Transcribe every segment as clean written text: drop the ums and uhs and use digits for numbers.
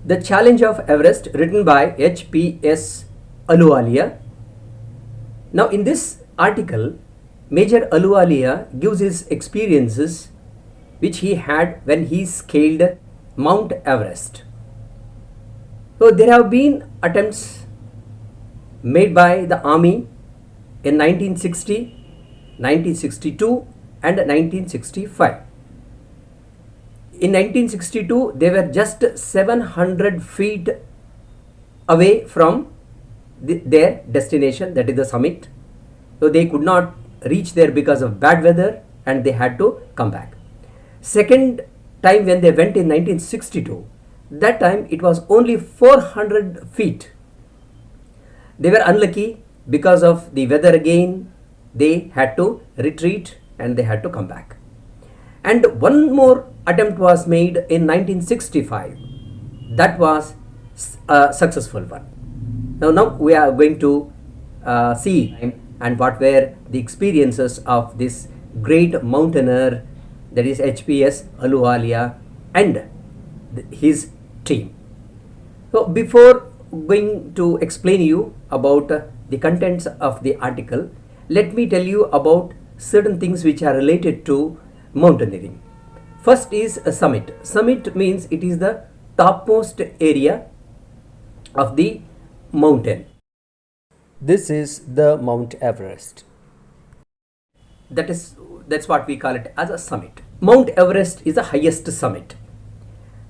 The Challenge of Everest, written by H.P.S. Ahluwalia. Now, in this article, Major Ahluwalia gives his experiences which he had when he scaled Mount Everest. So, there have been attempts made by the army in 1960, 1962 and 1965. In 1962, they were just 700 feet away from their destination, that is the summit. So they could not reach there because of bad weather and they had to come back. Second time when they went in 1962, that time it was only 400 feet. They were unlucky because of the weather again. They had to retreat and they had to come back. And one more attempt was made in 1965. That was a successful one. Now we are going to see and what were the experiences of this great mountaineer, that is H.P.S. Ahluwalia and his team. So before going to explain you about the contents of the article, let me tell you about certain things which are related to mountaineering. First is a summit. Summit means it is the topmost area of the mountain. This is the Mount Everest. That's what we call it as a summit. Mount Everest is the highest summit.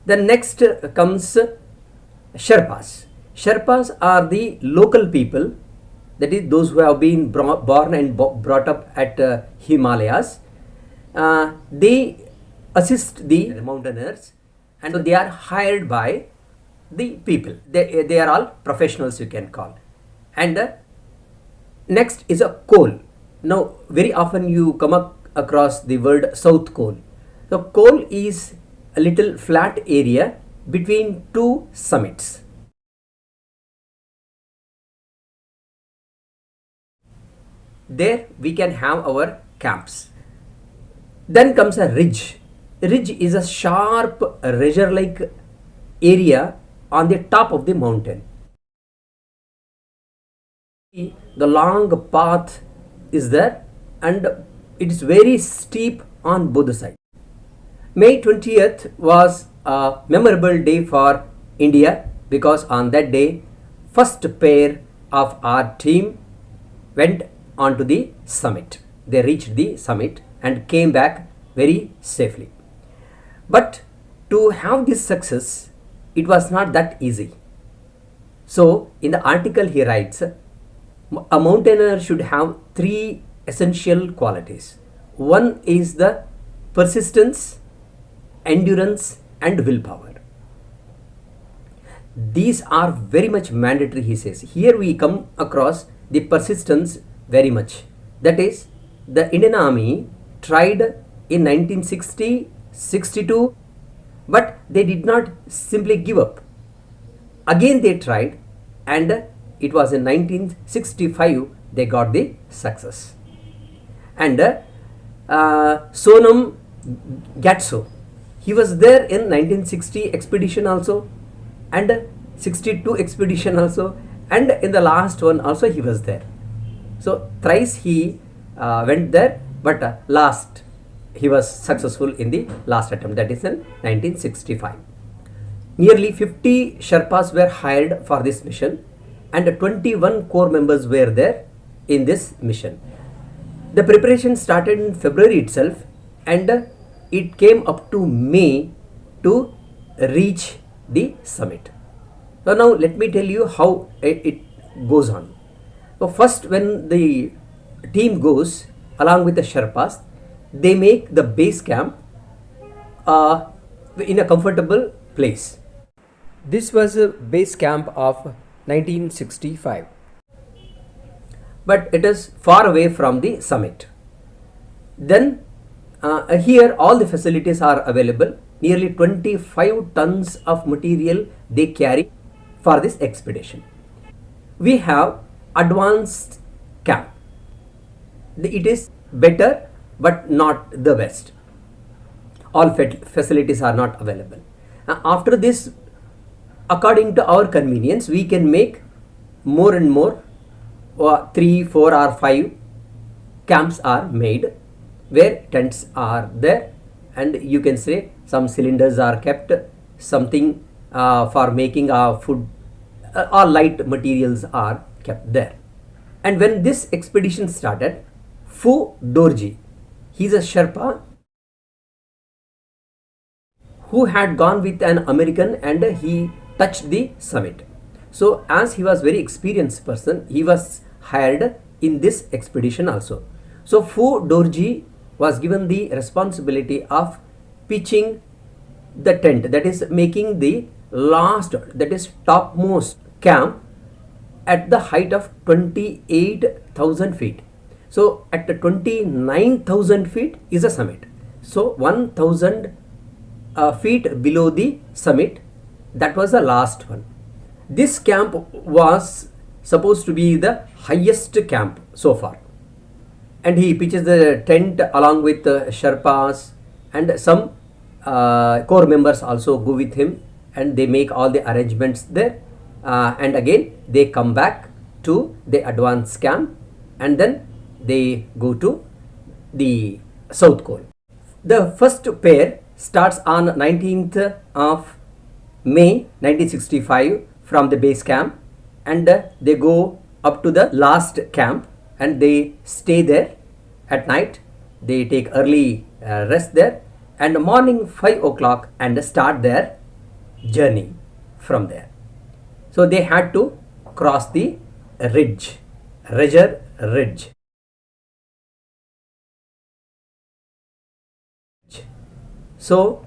The next comes Sherpas. Sherpas are the local people, that is those who have been born and brought up at Himalayas. They assist the mountaineers and so they are hired by the people. They are all professionals, you can call. And next is a col. Now very often you come across the word South Col. So col is a little flat area between two summits. There we can have our camps. Then comes a ridge. Ridge is a sharp razor-like area on the top of the mountain. The long path is there and it is very steep on both sides. May 20th was a memorable day for India because on that day, first pair of our team went onto the summit. They reached the summit and came back very safely. But to have this success, it was not that easy. So in the article he writes, a mountaineer should have three essential qualities. One is the persistence, endurance and willpower. These are very much mandatory, he says. Here we come across the persistence very much. That is, the Indian Army tried in 1960, 62, but they did not simply give up. Again they tried and it was in 1965 they got the success. And Sonam Gatso, he was there in 1960 expedition also and 62 expedition also, and in the last one also he was there. So thrice he went there, but last he was successful in the last attempt, that is in 1965. Nearly 50 Sherpas were hired for this mission and 21 corps members were there in this mission. The preparation started in February itself and it came up to May to reach the summit. So now let me tell you how it goes on. So first, when the team goes along with the Sherpas, they make the base camp in a comfortable place. This was a base camp of 1965, but it is far away from the summit. Then here all the facilities are available. Nearly 25 tons of material they carry for this expedition. We have advanced camp. It is better but not the best. All facilities are not available. After this according to our convenience, we can make more and more, 3, 4 or 5 camps are made where tents are there, and you can say some cylinders are kept, something for making our food, or light materials are kept there. And when this expedition started, Phu Dorji, he's a Sherpa who had gone with an American, and he touched the summit. So as he was very experienced person, he was hired in this expedition also. So Phu Dorji was given the responsibility of pitching the tent, that is making the last, that is topmost camp at the height of 28,000 feet. So at the 29,000 feet is a summit. So 1,000 feet below the summit, that was the last one. This camp was supposed to be the highest camp so far, and he pitches the tent along with Sherpas, and some core members also go with him, and they make all the arrangements there, and again they come back to the advanced camp, and then they go to the South Col. The first pair starts on 19th of May 1965 from the base camp, and they go up to the last camp, and they stay there at night. They take early rest there, and morning 5 o'clock and start their journey from there. So they had to cross the ridge, Rajar Ridge. So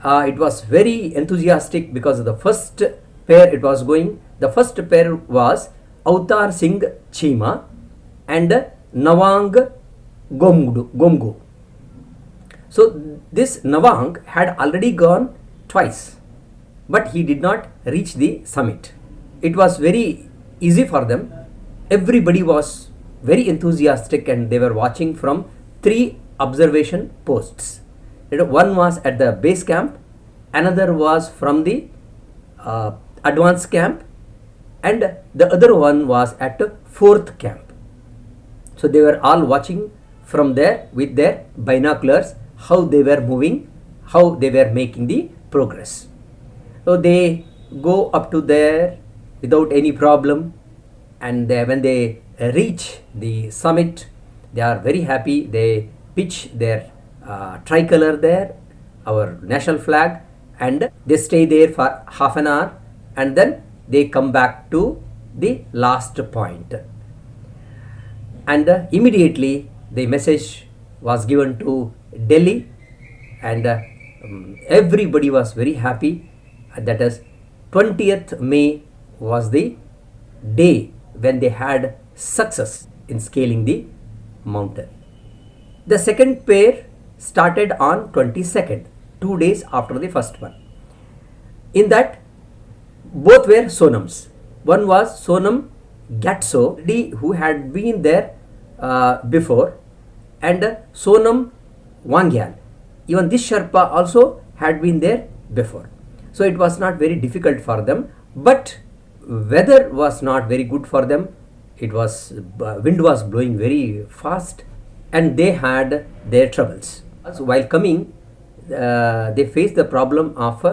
it was very enthusiastic because of the first pair it was going. The first pair was Avtar Singh Chima and Nawang Gomgu. So this Nawang had already gone twice, but he did not reach the summit. It was very easy for them. Everybody was very enthusiastic, and they were watching from 3 observation posts. One was at the base camp, another was from the advanced camp, and the other one was at the 4th camp. So they were all watching from there with their binoculars how they were moving, how they were making the progress. So they go up to there without any problem, and when they reach the summit, they are very happy. They pitch their tricolor there, our national flag, and they stay there for half an hour, and then they come back to the last point. And immediately the message was given to Delhi, and everybody was very happy. That is 20th May was the day when they had success in scaling the mountain. The second pair started on 22nd, 2 days after the first one. In that, both were Sonams. One was Sonam Gatso, who had been there before, and Sonam Wangyal. Even this Sherpa also had been there before. So it was not very difficult for them, but weather was not very good for them. It was wind was blowing very fast, and they had their troubles. So while coming, they faced the problem of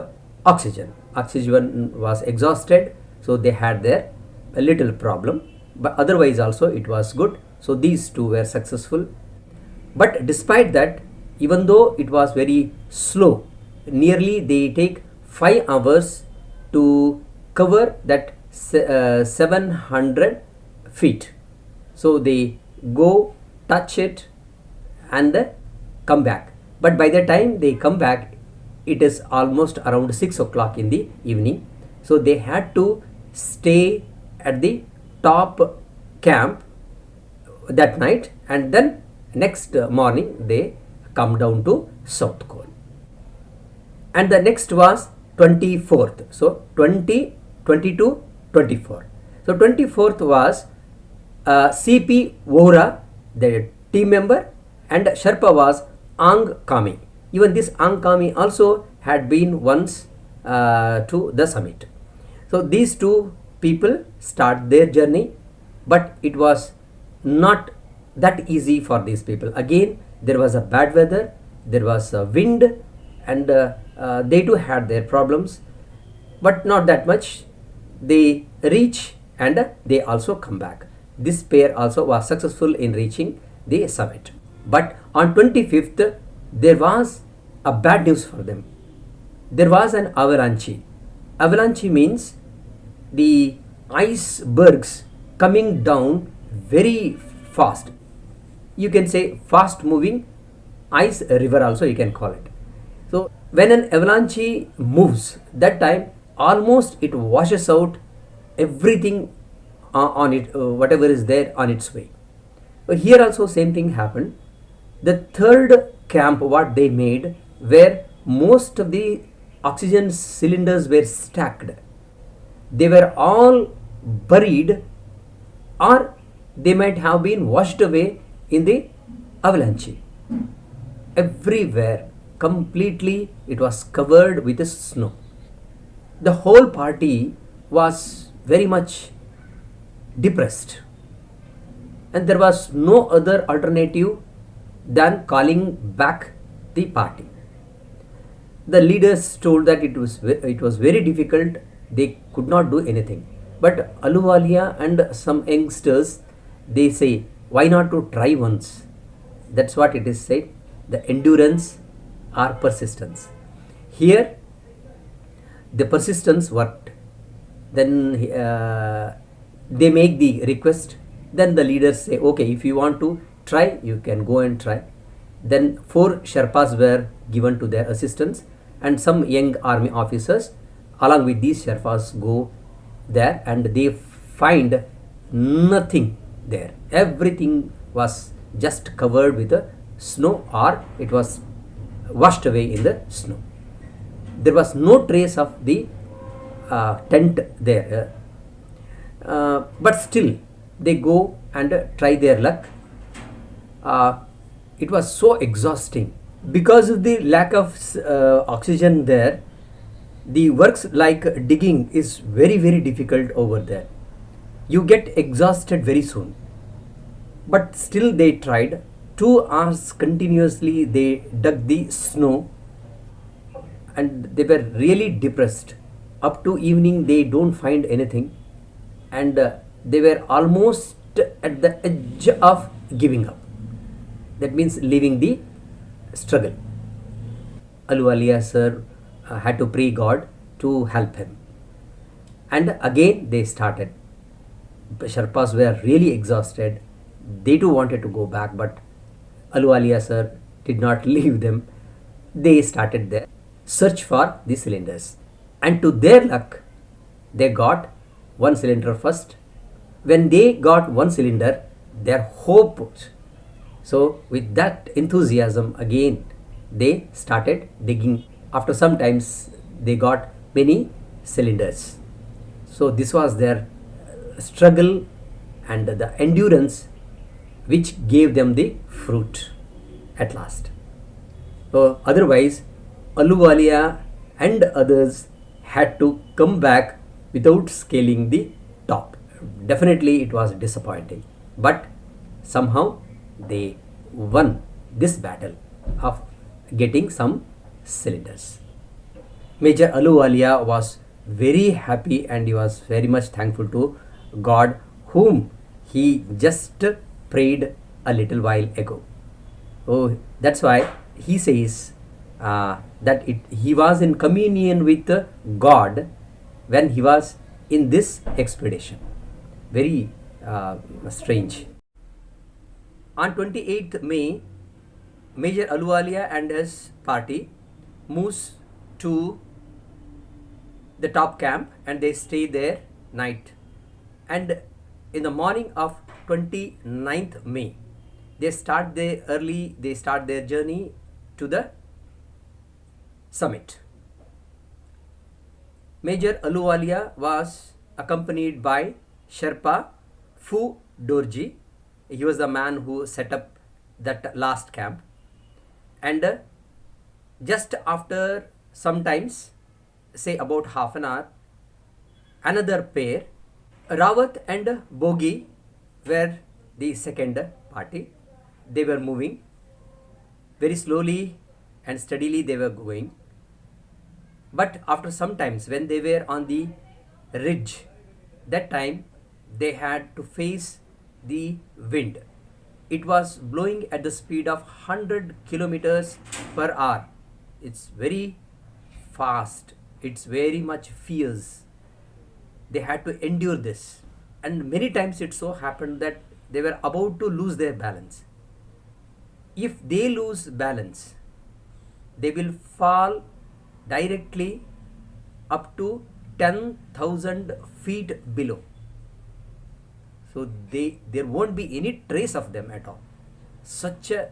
oxygen. Oxygen was exhausted, so they had their a little problem, but otherwise also it was good. So these two were successful. But despite that, even though it was very slow, nearly they take 5 hours to cover that 700 feet. So they go, touch it, and come back. But by the time they come back, it is almost around 6 o'clock in the evening. So they had to stay at the top camp that night, and then next morning they come down to South Col. And the next was 24th. So 20, 22, 24. So 24th was CP Vohra, the team member, and Sherpa was Ang Kami. Even this Ang Kami also had been once to the summit. So these two people start their journey, but it was not that easy for these people. Again, there was a bad weather, there was a wind, and they too had their problems, but not that much. They reach and they also come back. This pair also was successful in reaching the summit. But on 25th, there was a bad news for them. There was an avalanche. Avalanche means the icebergs coming down very fast. You can say fast moving ice river also you can call it. So when an avalanche moves, that time almost it washes out everything on it, whatever is there on its way. But here also same thing happened. The third camp what they made, where most of the oxygen cylinders were stacked, they were all buried, or they might have been washed away in the avalanche. Everywhere completely it was covered with snow. The whole party was very much depressed, and there was no other alternative than calling back the party. The leaders told that it was very difficult, they could not do anything. But Ahluwalia and some youngsters, they say, why not to try once? That's what it is said, the endurance or persistence. Here, the persistence worked. Then they make the request. Then the leaders say, okay, if you want to try, you can go and try. Then 4 Sherpas were given to their assistance, and some young army officers along with these Sherpas go there, and they find nothing there. Everything was just covered with the snow, or it was washed away in the snow. There was no trace of the tent there. But still they go and try their luck. It was so exhausting because of the lack of oxygen there. The works like digging is very difficult over there. You get exhausted very soon, but still they tried. 2 hours continuously they dug the snow, and they were really depressed. Up to evening they don't find anything, and they were almost at the edge of giving up. That means leaving the struggle. Ahluwalia sir had to pray God to help him, and again they started. The Sherpas were really exhausted. They too wanted to go back, but Ahluwalia sir did not leave them. They started their search for the cylinders, and to their luck, they got 1 cylinder first. When they got 1 cylinder, their hope. So with that enthusiasm, again they started digging. After some times, they got many cylinders. So this was their struggle and the endurance which gave them the fruit at last. So otherwise, Ahluwalia and others had to come back without scaling the top. Definitely it was disappointing, but somehow they won this battle of getting some cylinders. Major Ahluwalia was very happy, and he was very much thankful to God, whom he just prayed a little while ago. Oh, that's why he says that he was in communion with God when he was in this expedition. Very strange. On 28th May, Major Ahluwalia and his party moves to the top camp, and they stay there night. And in the morning of 29th May, they start their journey to the summit. Major Ahluwalia was accompanied by Sherpa Phu Dorji. He was the man who set up that last camp. And just after sometimes, say about half an hour, another pair. Rawat and Bogi were the second party. They were moving very slowly and steadily, they were going. But after some times, when they were on the ridge, that time they had to face the wind. It was blowing at the speed of 100 kilometers per hour. It's very fast, it's very much fierce. They had to endure this. And many times it so happened that they were about to lose their balance. If they lose balance, they will fall directly up to 10,000 feet below. So there won't be any trace of them at all. Such a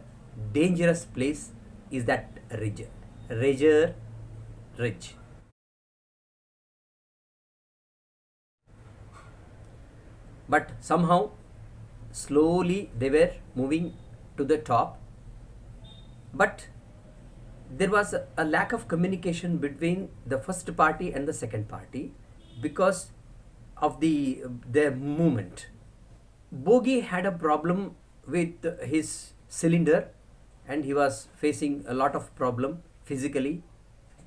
dangerous place is that Rager Ridge. But somehow, slowly they were moving to the top. But there was a lack of communication between the first party and the second party because of their movement. Bogi had a problem with his cylinder and he was facing a lot of problem physically.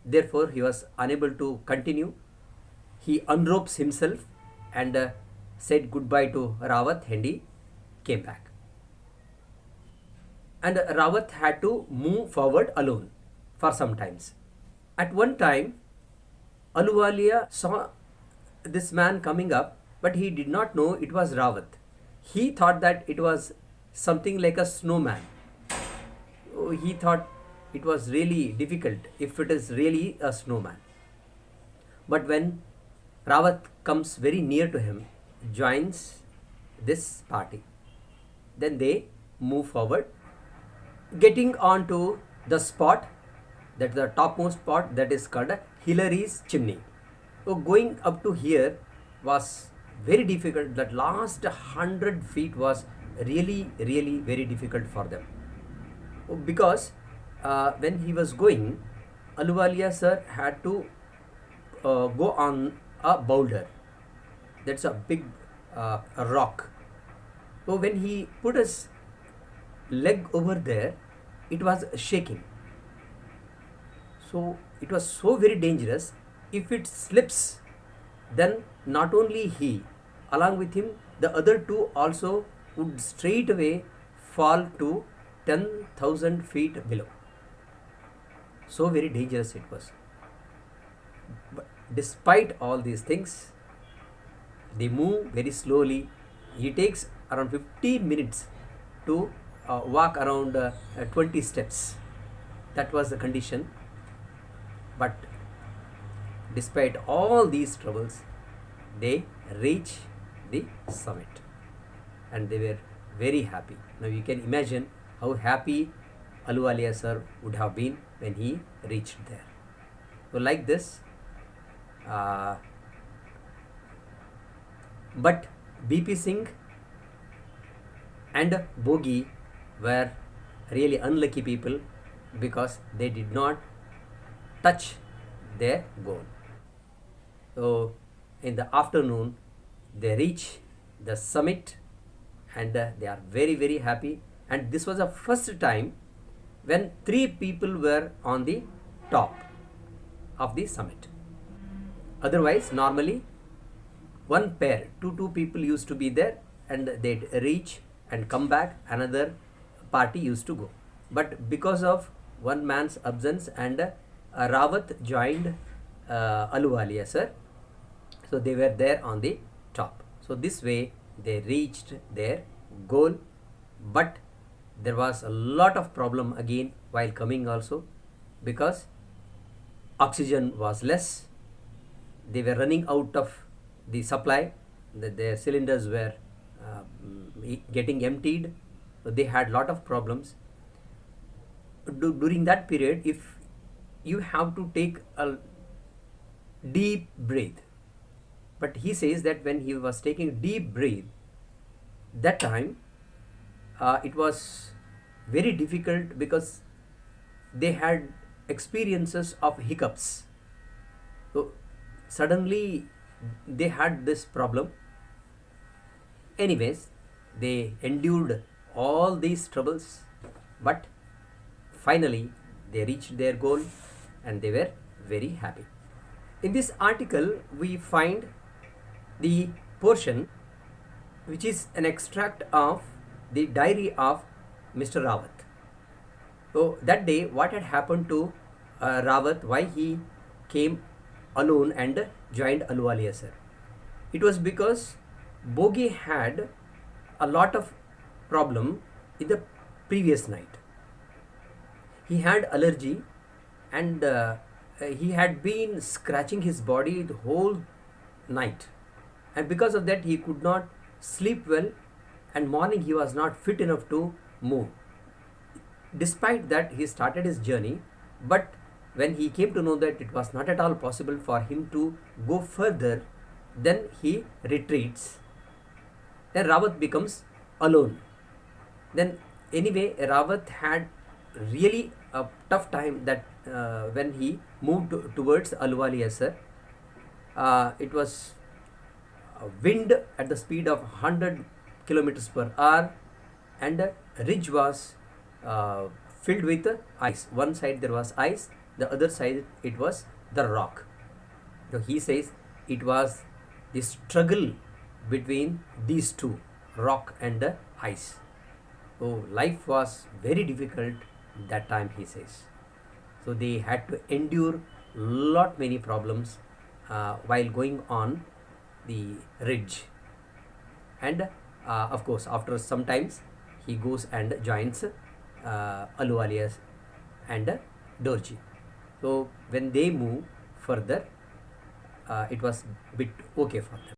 Therefore, he was unable to continue. He unropes himself and said goodbye to Rawat and he came back. And Rawat had to move forward alone for some times. At one time, Ahluwalia saw this man coming up, but he did not know it was Rawat. He thought that it was something like a snowman. He thought it was really difficult if it is really a snowman. But when Rawat comes very near to him, joins this party, then they move forward, getting on to the spot, that the topmost spot, that is called Hillary's chimney. So going up to here was very difficult. That last 100 feet was really very difficult for them, because when he was going, Ahluwalia sir had to go on a boulder. That's a big a rock. So when he put his leg over there, it was shaking. So it was so very dangerous. If it slips, then not only he, along with him, the other two also would straight away fall to 10,000 feet below. So very dangerous it was. But despite all these things, they move very slowly. He takes around 15 minutes to walk around 20 steps. That was the condition. But despite all these troubles, they reach the summit and they were very happy. Now you can imagine how happy Ahluwalia sir would have been when he reached there. So like this, but BP Singh and Bogi were really unlucky people because they did not touch their goal. So in the afternoon, they reach the summit and they are very happy. And this was the first time when 3 people were on the top of the summit. Otherwise, normally one pair, two people used to be there and they'd reach and come back, another party used to go. But because of one man's absence and Rawat joined Ahluwalia sir, so they were there on the top. So this way they reached their goal. But there was a lot of problem again while coming also, because oxygen was less. They were running out of the supply. Their cylinders were getting emptied. So they had lot of problems. During that period, if you have to take a deep breath, but he says that when he was taking deep breath, that time it was very difficult because they had experiences of hiccups. So suddenly they had this problem. Anyways, they endured all these troubles, but finally they reached their goal and they were very happy. In this article, we find the portion which is an extract of the diary of Mr. Rawat. So that day, what had happened to Rawat, why he came alone and joined Ahluwalia sir? It was because Bogi had a lot of problem in the previous night. He had allergy and he had been scratching his body the whole night, and because of that he could not sleep well, and morning he was not fit enough to move. Despite that, he started his journey, but when he came to know that it was not at all possible for him to go further, then he retreats. Then Rawat becomes alone. Then anyway, Rawat had really a tough time that when he moved towards Ahluwalia sir. It was wind at the speed of 100 kilometers per hour, and the ridge was filled with ice. One side there was ice, the other side it was the rock. So he says it was the struggle between these two, rock and the ice. So life was very difficult that time, he says. So they had to endure lot many problems while going on the ridge. And of course, after some times, he goes and joins Ahluwalia and Dorji. So when they move further, it was bit okay for them.